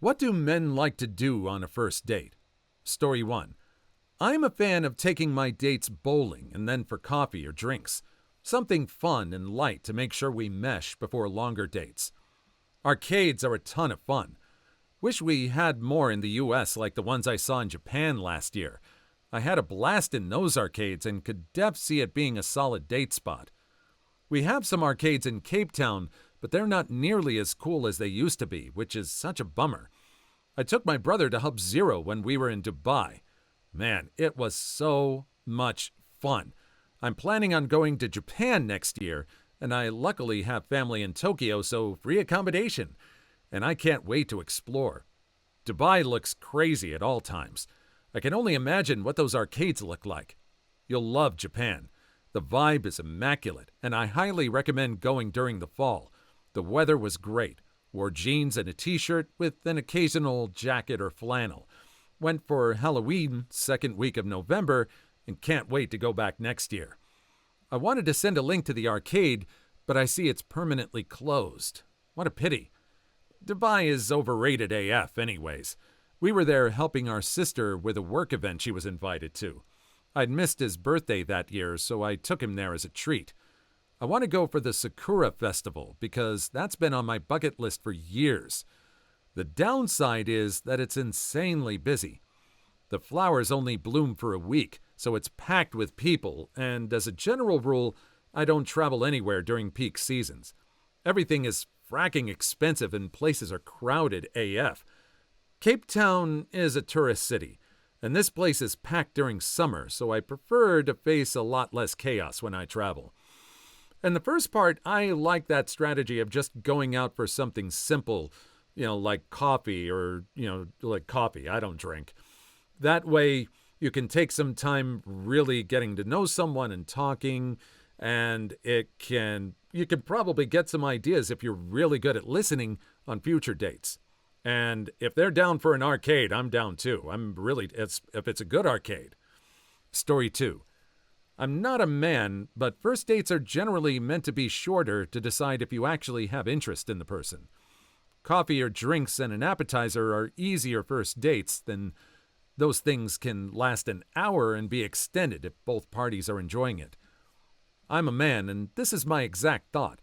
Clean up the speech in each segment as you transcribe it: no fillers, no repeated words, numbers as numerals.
What do men like to do on a first date? Story 1. I'm a fan of taking my dates bowling and then for coffee or drinks. Something fun and light to make sure we mesh before longer dates. Arcades are a ton of fun. Wish we had more in the US like the ones I saw in Japan last year. I had a blast in those arcades and could see it being a solid date spot. We have some arcades in Cape Town, but they're not nearly as cool as they used to be, which is such a bummer. I took my brother to Hub Zero when we were in Dubai. Man, it was so much fun. I'm planning on going to Japan next year, and I luckily have family in Tokyo, so free accommodation. And I can't wait to explore. Dubai looks crazy at all times. I can only imagine what those arcades look like. You'll love Japan. The vibe is immaculate, and I highly recommend going during the fall. The weather was great. Wore jeans and a t-shirt with an occasional jacket or flannel. Went for Halloween, second week of November, and can't wait to go back next year. I wanted to send a link to the arcade, but I see it's permanently closed. What a pity. Dubai is overrated AF anyways. We were there helping our sister with a work event she was invited to. I'd missed his birthday that year, so I took him there as a treat. I want to go for the Sakura Festival because that's been on my bucket list for years. The downside is that it's insanely busy. The flowers only bloom for a week, so it's packed with people, and as a general rule, I don't travel anywhere during peak seasons. Everything is fracking expensive and places are crowded AF. Cape Town is a tourist city, and this place is packed during summer, so I prefer to face a lot less chaos when I travel. And the first part, I like that strategy of just going out for something simple, like coffee like coffee. I don't drink. That way, you can take some time really getting to know someone and talking, and you can probably get some ideas if you're really good at listening on future dates. And if they're down for an arcade, I'm down too. If it's a good arcade. Story 2. I'm not a man, but first dates are generally meant to be shorter to decide if you actually have interest in the person. Coffee or drinks and an appetizer are easier first dates than those things can last an hour and be extended if both parties are enjoying it. I'm a man, and this is my exact thought.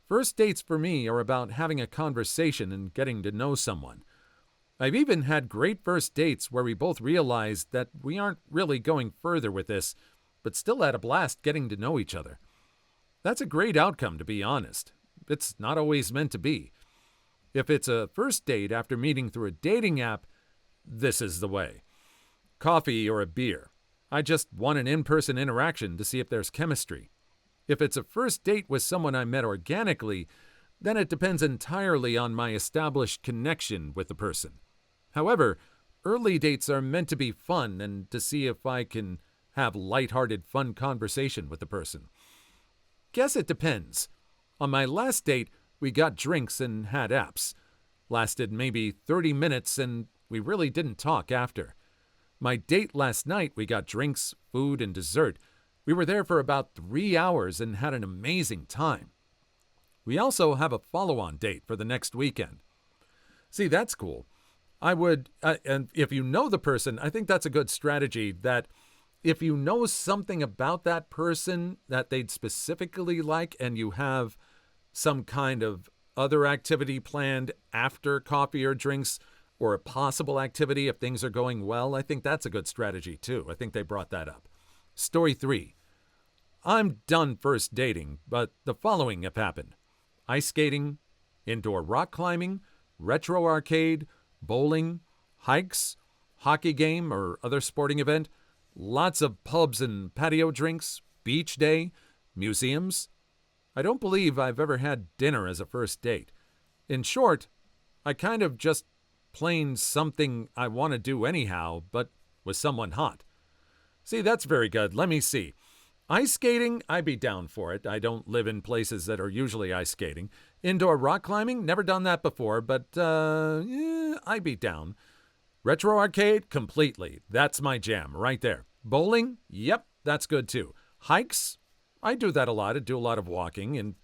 First dates for me are about having a conversation and getting to know someone. I've even had great first dates where we both realized that we aren't really going further with this, but still had a blast getting to know each other. That's a great outcome, to be honest. It's not always meant to be. If it's a first date after meeting through a dating app, this is the way. Coffee or a beer. I just want an in-person interaction to see if there's chemistry. If it's a first date with someone I met organically, then it depends entirely on my established connection with the person. However, early dates are meant to be fun and to see if I can have lighthearted, fun conversation with the person. Guess it depends. On my last date, we got drinks and had apps. Lasted maybe 30 minutes and we really didn't talk after. My date last night, we got drinks, food, and dessert. We were there for about 3 hours and had an amazing time. We also have a follow-on date for the next weekend. See, that's cool. And if you know the person, I think that's a good strategy that if you know something about that person that they'd specifically like and you have some kind of other activity planned after coffee or drinks or a possible activity if things are going well, I think that's a good strategy too. I think they brought that up. Story 3. I'm done first dating, but the following have happened. Ice skating, indoor rock climbing, retro arcade, bowling, hikes, hockey game or other sporting event, lots of pubs and patio drinks, beach day, museums. I don't believe I've ever had dinner as a first date. In short, I kind of just plain something I want to do anyhow, but with someone hot. See, that's very good. Let me see. Ice skating, I'd be down for it. I don't live in places that are usually ice skating. Indoor rock climbing, never done that before, but I'd be down. Retro arcade, completely. That's my jam, right there. Bowling, yep, that's good too. Hikes, I do that a lot. I do a lot of walking, and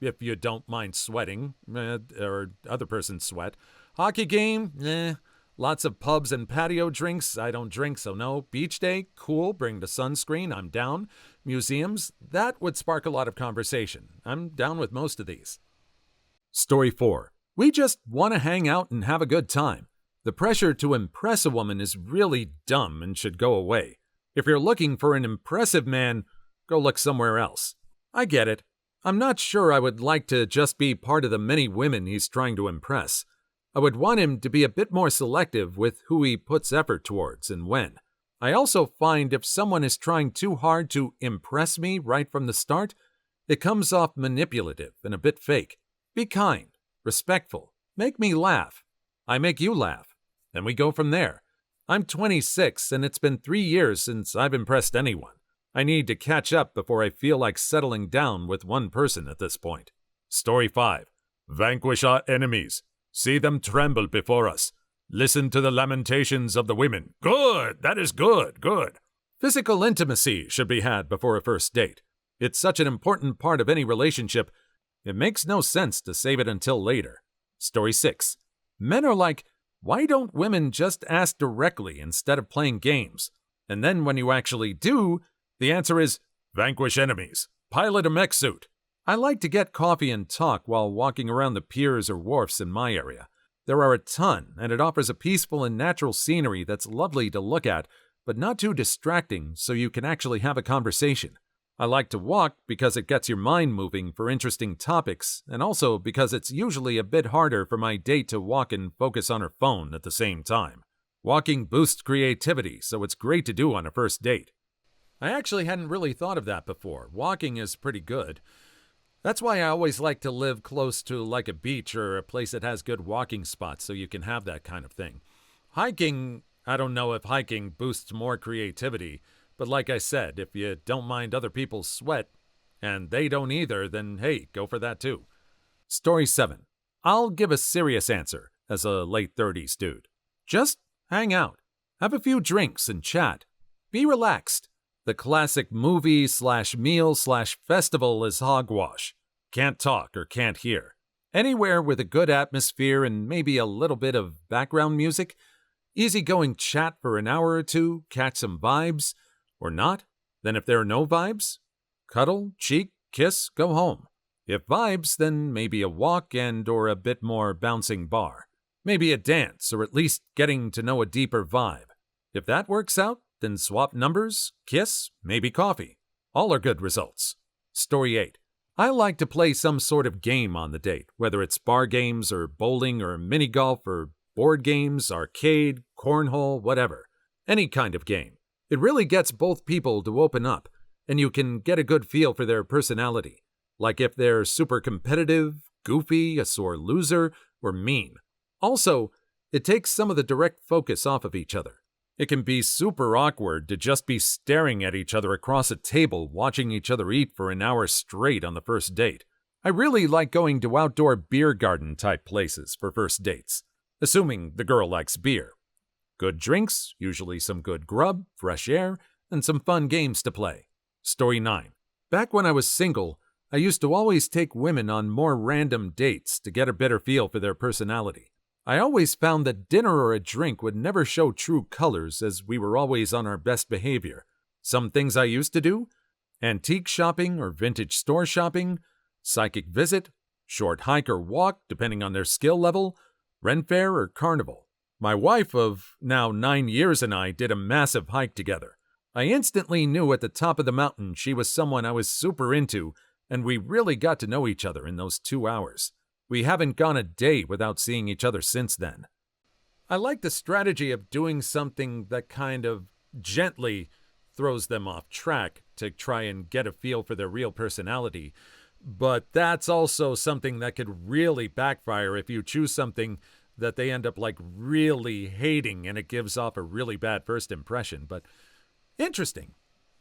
if you don't mind sweating, or other person's sweat. Hockey game? Eh. Lots of pubs and patio drinks? I don't drink, so no. Beach day? Cool, bring the sunscreen, I'm down. Museums? That would spark a lot of conversation. I'm down with most of these. Story 4. We just want to hang out and have a good time. The pressure to impress a woman is really dumb and should go away. If you're looking for an impressive man, go look somewhere else. I get it. I'm not sure I would like to just be part of the many women he's trying to impress. I would want him to be a bit more selective with who he puts effort towards and when. I also find if someone is trying too hard to impress me right from the start, it comes off manipulative and a bit fake. Be kind, respectful, make me laugh. I make you laugh, and we go from there. I'm 26, and it's been 3 years since I've impressed anyone. I need to catch up before I feel like settling down with one person at this point. Story 5. Vanquish our enemies. See them tremble before us. Listen to the lamentations of the women. Good! That is good, good. Physical intimacy should be had before a first date. It's such an important part of any relationship, it makes no sense to save it until later. Story 6. Men are like, why don't women just ask directly instead of playing games? And then when you actually do, the answer is, vanquish enemies. Pilot a mech suit. I like to get coffee and talk while walking around the piers or wharfs in my area. There are a ton, and it offers a peaceful and natural scenery that's lovely to look at, but not too distracting so you can actually have a conversation. I like to walk because it gets your mind moving for interesting topics, and also because it's usually a bit harder for my date to walk and focus on her phone at the same time. Walking boosts creativity, so it's great to do on a first date. I actually hadn't really thought of that before. Walking is pretty good. That's why I always like to live close to like a beach or a place that has good walking spots so you can have that kind of thing. Hiking, I don't know if hiking boosts more creativity, but like I said, if you don't mind other people's sweat, and they don't either, then hey, go for that too. Story 7. I'll give a serious answer as a late 30s dude. Just hang out. Have a few drinks and chat. Be relaxed. The classic movie/meal/festival is hogwash. Can't talk or can't hear. Anywhere with a good atmosphere and maybe a little bit of background music, easygoing chat for an hour or two, catch some vibes, or not, then if there are no vibes, cuddle, cheek, kiss, go home. If vibes, then maybe a walk and or a bit more bouncing bar. Maybe a dance or at least getting to know a deeper vibe. If that works out, then swap numbers, kiss, maybe coffee. All are good results. Story 8. I like to play some sort of game on the date, whether it's bar games or bowling or mini golf or board games, arcade, cornhole, whatever. Any kind of game. It really gets both people to open up, and you can get a good feel for their personality. Like if they're super competitive, goofy, a sore loser, or mean. Also, it takes some of the direct focus off of each other. It can be super awkward to just be staring at each other across a table watching each other eat for an hour straight on the first date. I really like going to outdoor beer garden type places for first dates, assuming the girl likes beer. Good drinks, usually some good grub, fresh air, and some fun games to play. Story 9. Back when I was single, I used to always take women on more random dates to get a better feel for their personality. I always found that dinner or a drink would never show true colors as we were always on our best behavior. Some things I used to do: antique shopping or vintage store shopping, psychic visit, short hike or walk depending on their skill level, Ren Fair or carnival. My wife of now 9 years and I did a massive hike together. I instantly knew at the top of the mountain she was someone I was super into, and we really got to know each other in those 2 hours. We haven't gone a day without seeing each other since then. I like the strategy of doing something that kind of gently throws them off track to try and get a feel for their real personality, but that's also something that could really backfire if you choose something that they end up like really hating and it gives off a really bad first impression, but interesting.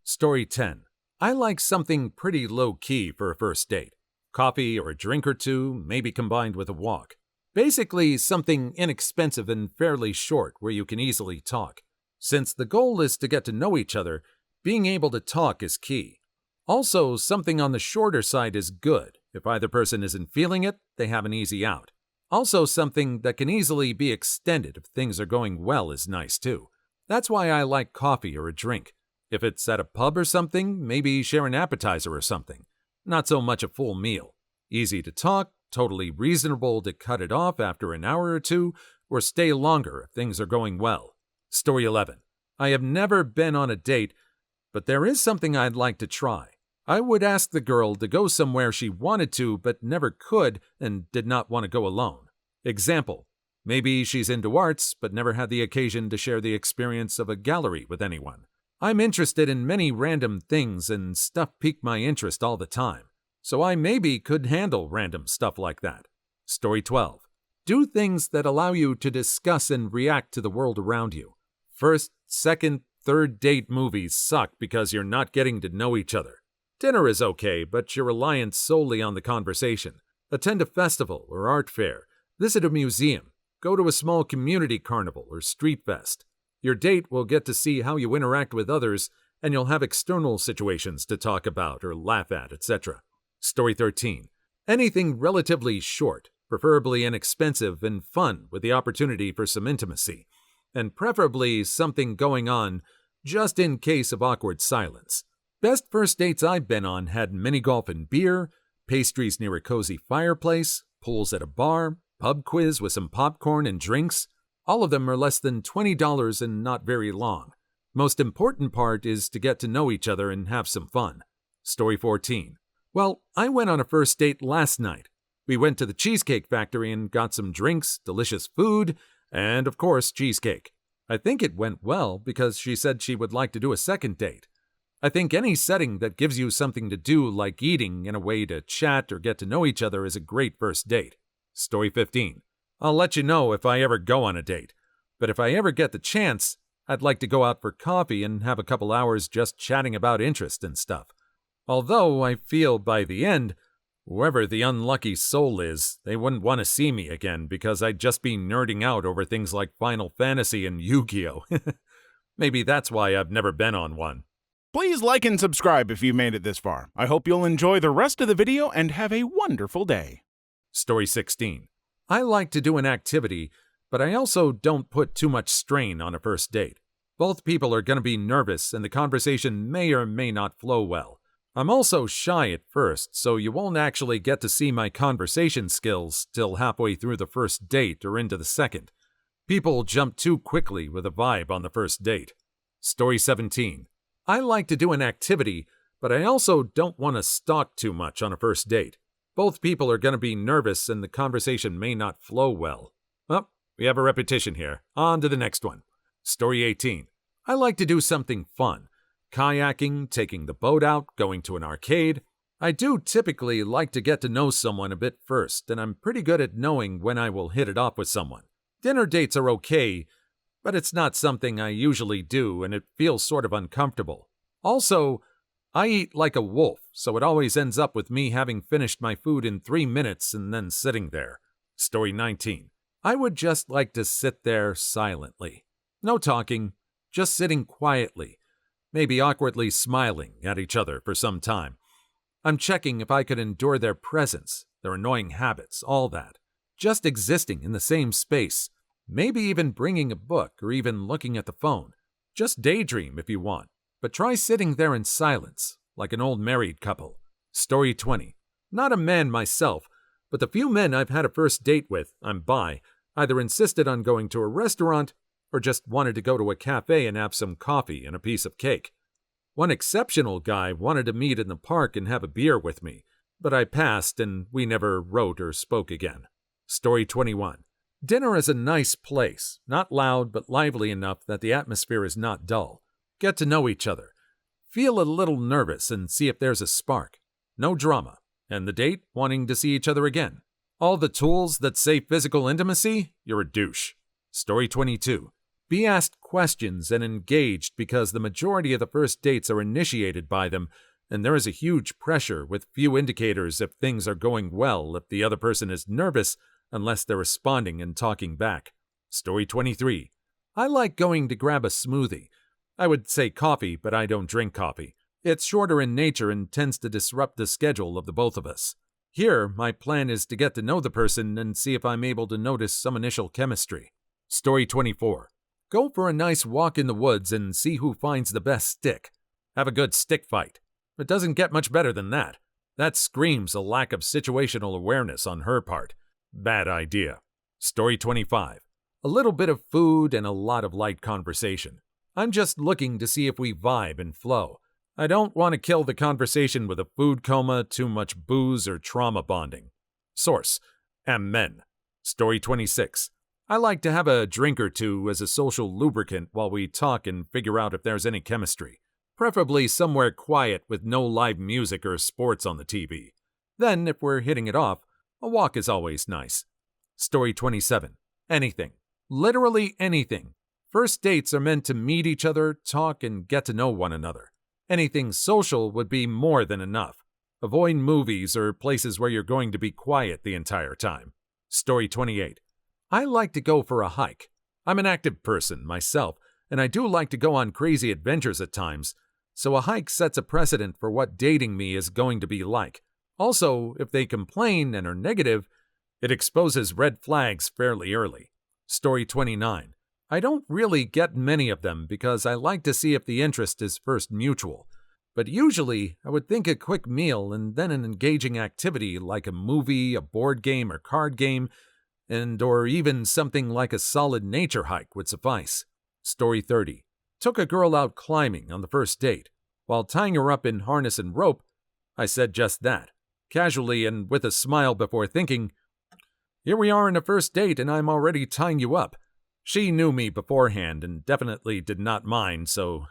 Story 10. I like something pretty low-key for a first date. Coffee or a drink or two, maybe combined with a walk. Basically, something inexpensive and fairly short where you can easily talk. Since the goal is to get to know each other, being able to talk is key. Also, something on the shorter side is good. If either person isn't feeling it, they have an easy out. Also, something that can easily be extended if things are going well is nice too. That's why I like coffee or a drink. If it's at a pub or something, maybe share an appetizer or something. Not so much a full meal. Easy to talk, totally reasonable to cut it off after an hour or two, or stay longer if things are going well. Story 11. I have never been on a date, but there is something I'd like to try. I would ask the girl to go somewhere she wanted to but never could and did not want to go alone. Example, maybe she's into arts but never had the occasion to share the experience of a gallery with anyone. I'm interested in many random things and stuff pique my interest all the time, so I maybe could handle random stuff like that. Story 12. Do things that allow you to discuss and react to the world around you. First, second, third date movies suck because you're not getting to know each other. Dinner is okay, but you're reliant solely on the conversation. Attend a festival or art fair. Visit a museum. Go to a small community carnival or street fest. Your date will get to see how you interact with others, and you'll have external situations to talk about or laugh at, etc. Story 13. Anything relatively short, preferably inexpensive and fun with the opportunity for some intimacy, and preferably something going on just in case of awkward silence. Best first dates I've been on had mini golf and beer, pastries near a cozy fireplace, pools at a bar, pub quiz with some popcorn and drinks. All of them are less than $20 and not very long. Most important part is to get to know each other and have some fun. Story 14. Well, I went on a first date last night. We went to the Cheesecake Factory and got some drinks, delicious food, and of course, cheesecake. I think it went well because she said she would like to do a second date. I think any setting that gives you something to do, like eating, and a way to chat or get to know each other is a great first date. Story 15. I'll let you know if I ever go on a date, but if I ever get the chance, I'd like to go out for coffee and have a couple hours just chatting about interest and stuff. Although I feel by the end, whoever the unlucky soul is, they wouldn't want to see me again because I'd just be nerding out over things like Final Fantasy and Yu-Gi-Oh! Maybe that's why I've never been on one. Please like and subscribe if you made it this far. I hope you'll enjoy the rest of the video and have a wonderful day. Story 16. I like to do an activity, but I also don't put too much strain on a first date. Both people are going to be nervous and the conversation may or may not flow well. I'm also shy at first, so you won't actually get to see my conversation skills till halfway through the first date or into the second. People jump too quickly with a vibe on the first date. Story 17. I like to do an activity, but I also don't want to stalk too much on a first date. Both people are going to be nervous and the conversation may not flow well. Well, we have a repetition here. On to the next one. Story 18. I like to do something fun. Kayaking, taking the boat out, going to an arcade. I do typically like to get to know someone a bit first, and I'm pretty good at knowing when I will hit it off with someone. Dinner dates are okay, but it's not something I usually do, and it feels sort of uncomfortable. Also, I eat like a wolf, so it always ends up with me having finished my food in 3 minutes and then sitting there. Story 19. I would just like to sit there silently. No talking, just sitting quietly, maybe awkwardly smiling at each other for some time. I'm checking if I could endure their presence, their annoying habits, all that. Just existing in the same space. Maybe even bringing a book or even looking at the phone. Just daydream if you want, but try sitting there in silence, like an old married couple. Story 20. Not a man myself, but the few men I've had a first date with, I'm bi, either insisted on going to a restaurant or just wanted to go to a cafe and have some coffee and a piece of cake. One exceptional guy wanted to meet in the park and have a beer with me, but I passed and we never wrote or spoke again. Story 21. Dinner is a nice place, not loud but lively enough that the atmosphere is not dull. Get to know each other. Feel a little nervous and see if there's a spark. No drama. And the date wanting to see each other again. All the tools that say physical intimacy? You're a douche. Story 22. Be asked questions and engaged because the majority of the first dates are initiated by them, and there is a huge pressure with few indicators if things are going well if the other person is nervous unless they're responding and talking back. Story 23. I like going to grab a smoothie. I would say coffee, but I don't drink coffee. It's shorter in nature and tends to disrupt the schedule of the both of us. Here, my plan is to get to know the person and see if I'm able to notice some initial chemistry. Story 24. Go for a nice walk in the woods and see who finds the best stick. Have a good stick fight. It doesn't get much better than that. That screams a lack of situational awareness on her part. Bad idea. Story 25. A little bit of food and a lot of light conversation. I'm just looking to see if we vibe and flow. I don't want to kill the conversation with a food coma, too much booze, or trauma bonding. Source: Amen. Story 26. I like to have a drink or two as a social lubricant while we talk and figure out if there's any chemistry. Preferably somewhere quiet with no live music or sports on the TV. Then, if we're hitting it off, a walk is always nice. Story 27. Anything. Literally anything. First dates are meant to meet each other, talk, and get to know one another. Anything social would be more than enough. Avoid movies or places where you're going to be quiet the entire time. Story 28. I like to go for a hike. I'm an active person myself, and I do like to go on crazy adventures at times, so a hike sets a precedent for what dating me is going to be like. Also, if they complain and are negative, it exposes red flags fairly early. Story 29. I don't really get many of them because I like to see if the interest is first mutual. But usually, I would think a quick meal and then an engaging activity like a movie, a board game or card game, or even something like a solid nature hike would suffice. Story 30. Took a girl out climbing on the first date. While tying her up in harness and rope, I said just that, casually and with a smile before thinking, here we are in a first date and I'm already tying you up. She knew me beforehand and definitely did not mind, so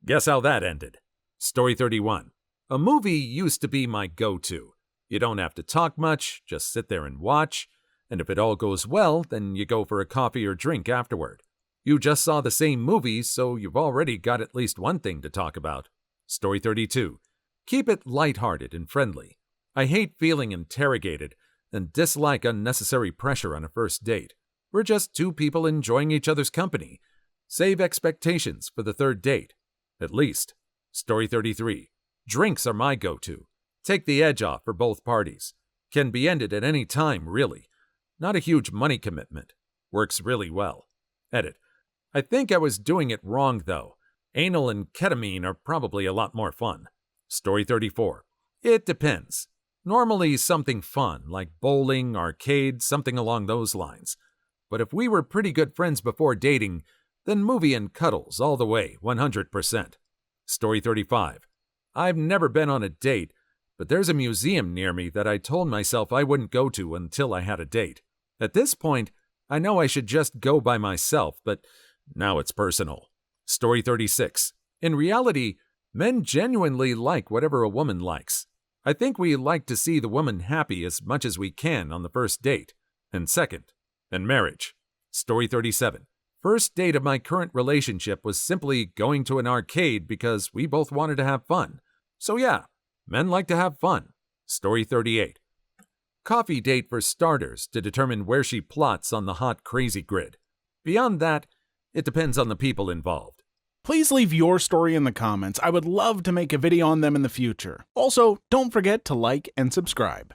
guess how that ended. Story 31. A movie used to be my go-to. You don't have to talk much, just sit there and watch, and if it all goes well, then you go for a coffee or drink afterward. You just saw the same movie, so you've already got at least one thing to talk about. Story 32. Keep it lighthearted and friendly. I hate feeling interrogated and dislike unnecessary pressure on a first date. We're just two people enjoying each other's company. Save expectations for the third date. At least. Story 33. Drinks are my go-to. Take the edge off for both parties. Can be ended at any time, really. Not a huge money commitment. Works really well. Edit. I think I was doing it wrong, though. Anal and ketamine are probably a lot more fun. Story 34. It depends. Normally something fun, like bowling, arcade, something along those lines. But if we were pretty good friends before dating, then movie and cuddles all the way, 100%. Story 35. I've never been on a date, but there's a museum near me that I told myself I wouldn't go to until I had a date. At this point, I know I should just go by myself, but now it's personal. Story 36. In reality, men genuinely like whatever a woman likes. I think we like to see the woman happy as much as we can on the first date. And second, and marriage. Story 37. First date of my current relationship was simply going to an arcade because we both wanted to have fun. So yeah, men like to have fun. Story 38. Coffee date for starters to determine where she plots on the hot crazy grid. Beyond that, it depends on the people involved. Please leave your story in the comments. I would love to make a video on them in the future. Also, don't forget to like and subscribe.